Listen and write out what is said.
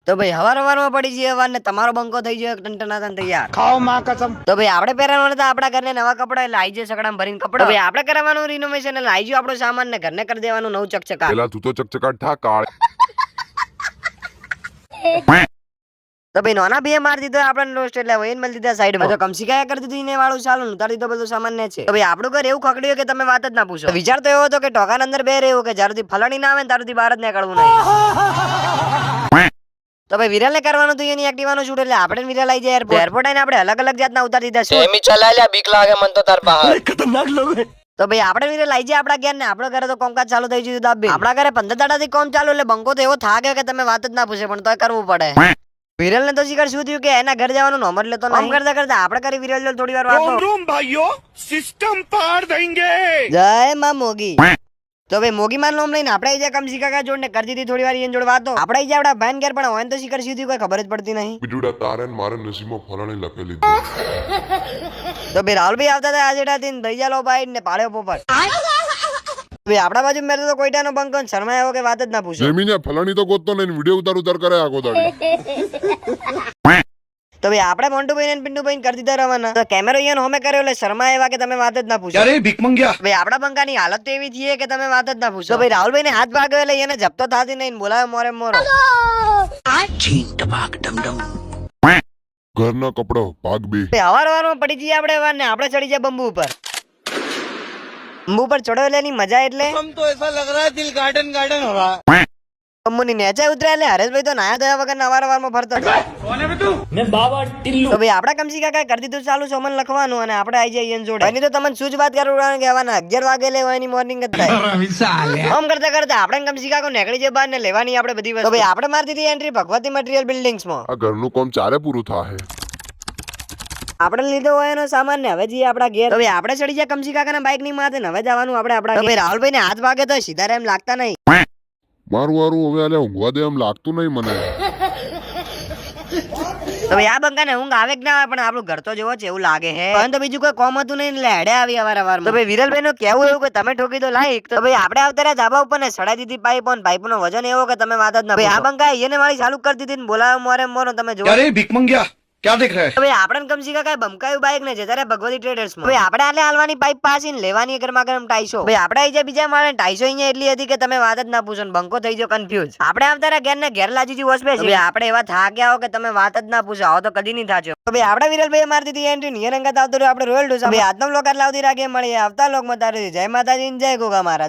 તો ભાઈ હવાર પડી જઈએ વાર ને તમારો બંકો થઈ ગયો ટનટનાટન તૈયાર ખાઓ માં કસમ. તો ભાઈ આપણે પહેરવાના હતા આપણા ઘરને નવા કપડા એટલે આઈ જઈએ સકડામાં ભરીને કપડા. ભાઈ આપણે કરવાનું રિનોવેશન એટલે આઈ આપણો સામાન ને ઘરને કરી દેવાનું નવું ચકચકા. પેલા તું તો ચકચકાટ થા કાળ. તો ભાઈ નોના બે માર દીધો આપણે રોસ્ટ એટલે વહીન મળી દીધા સાઈડમાં. તો કમસી કાયા કરી દીધી ને વાળું ચાલુ ઉતારી દીધો બધું સામાન ને છે. તો ભાઈ આપણું ઘર એવું ખકડ્યું કે તમે વાત જ ના પૂછો. વિચાર તો એવો હતો કે ટોકાના અંદર બે રહેવું કે જ્યારથી ફલાણી ના આવે ને ત્યારથી બહાર જ નીકળવું નહીં. તો ભાઈ વિરલ ને કરવાનું હતું એની એક્ટિવાનો શૂટ એટલે આપણે વિરલ આવી જાય એરપોર્ટ આવીને આપણે અલગ અલગ જાતના ઉતારી દીધા છે. એમી ચલા લ્યા બીક લાગે મન તો તાર પાસે. खतरनाक लोग हैं. તો ભાઈ આપણે વિરલ આવી જાય આપણા ઘેર ને આપણા ઘરે તો કોમકાજ ચાલુ થઈ ગયું દાબી. આપણા ઘરે 15 દાડાથી કોમ ચાલુ એટલે બંકો તો એવો થાકે કે તમે વાત જ ના પૂછે પણ તોય કરવું પડે. વિરલ ને તો શિખર શું થયું કે એના ઘર જવાનું નોમર લેતો નહીં. કરતા કરતા આપણે કરી વિરલ જોડે થોડી વાર વાતો. रूम भाइयों सिस्टम पार देंगे. જય માં મોગી. તો ભાઈ મોગી માર નામ લઈને આપણે જે કમસી કાકા જોડને કરી દીધી થોડી વાર એની જોડે વાતો. આપણે જે આપડા ભાઈન ઘેર પણ હોય તો શિખર સીધી કોઈ ખબર જ પડતી નહીં. બીજુડા તારે ને મારે નસીબમાં ફલાણી લખેલી તો ભાઈ રાહુલભાઈ આવતા હતા આજે ડાથી દઈજાલો ભાઈ ને પાડ્યો પોપટ. ભાઈ આપડા બાજુ મેં તો કોઈટાનો બંકો શર્મા એવો કે વાત જ ના પૂછો. જમીને ફલાણી તો ગોતતો નહીં વિડીયો ઉતાર કરે આખો દાડી. તો ભાઈ આપણે મોન્ટુભાઈ ને પિન્ટુભાઈ કરી દીધા રવાના. તો કેમેરો અહીંયા હોમે કર્યો એટલે શર્મા એવા કે તમે વાત જ ના પૂછો. अरे भीख मंगिया. ભાઈ આપડા બંકાની હાલત તો એવી થઈ કે તમે વાત જ ના પૂછો. તો ભાઈ રાહુલભાઈ ને હાથ ભાગ્યો એટલે એને જપ્તો થાતી નહીં બોલાવે મોરે મોરો. ઘરના કપડો ભાગ બે. હવારમાં પડી જઈએ આપણે વાર ને આપણે ચડી જાય બંબુ ઉપર. બંબુ ઉપર ચડો એટલે એની મજા એટલે हम तो ऐसा लग रहा है दिल गार्डन गार्डन हो रहा है. બંબુની નેચે ઉતરે એટલે હરેશભાઈ તો નાયા ધોયા વગર અવારવારમાં ફરતો હતો. તો ભાઈ આપડા કમસી કાકા કરી દીધું ચાલુ સોમન લખવાનું અને આપણે આવી જઈએ જોડે. એની તો તમને શું જ વાત કરવાનું કહેવાના 11 વાગે લેવા એની મોર્નિંગ જ થાય. આમ કરતા કરતા આપણે કમસી કાકો નીકળી જાય બહાર ને લેવાની આપણે બધી વસ્તુ. તો ભાઈ આપણે મારી દીધી એન્ટ્રી ભગવતી મટીરીયલ બિલ્ડિંગ્સમાં. આ ઘરનું કામ ચારે પૂરું થાય. આપણે લીધો હોય એનો સામાન ને હવે જઈએ આપડા ઘેર. તો ભાઈ આપણે ચડી જાય કમસી કાકાના બાઇક ની માથે ને હવે જવાનું આપણે આપડા. તો ભાઈ રાહુલભાઈ ને હાથ વાગે તો સીધા એમ લાગતા નહીં. મારું હવે આલે ઊંઘવા દે એમ લાગતું નહીં મને. તો ભાઈ આ બંકાને ઊંઘ આવે કે ના આવે પણ આપણું ઘર તો જેવો છે એવું લાગે હે. પણ તો બીજું કોઈ કોમ હતું નહીં એટલે હેડે આવી અવારવાર. તો ભાઈ વિરલભાઈ નું કેવું એવું કે તમે ઠોકી દો લાઈક. તો ભાઈ આપણે આવતા રહ્યા ધાબા ઉપર ને સડાઈ દીધી પાઇપ અને પાઇપ નો વજન એવો કે તમે વાત જ ના. ભાઈ આ બંકા એને વાળી ચાલુ કરી દીધી ને બોલાવે મોરે મોરો તમે જો. अरे भीख मंगिया क्या देख रहे हैं. તો ભાઈ આપણે કમસી કાકા બમકાયું બાઈક ને જતા રહ્યા ભગવતી ટ્રેડર્સ માં. ભાઈ આપણે આલે હાલવાની પાઇપ પાસી ને લેવાની ગરમા ગરમ 250. ભાઈ આપણે આવી જાય બીજા માળે 250 અહીંયા એટલી હતી કે તમે વાત જ ના પૂછો ને બંકો થઈ ગયો કન્ફ્યુઝ. આપણે આવતા રહ્યા ઘેર ને ઘેર લાજીજી વોશ બેસી. ભાઈ આપણે એવા થાક્યા હો કે તમે વાત જ ના પૂછો આવો તો કદી નહીં થાજો. તો ભાઈ આપણે વિરલભાઈ મારી દીધી એન્ટ્રી નિયર અંગત આવતો રહ્યો આપણે રોયલ ડોસા. ભાઈ આજનો બ્લોગ આટલા સુધી રાખીએ મળીએ આવતા લોક માં તારે જય માતાજી જય ગોગા મહારાજ.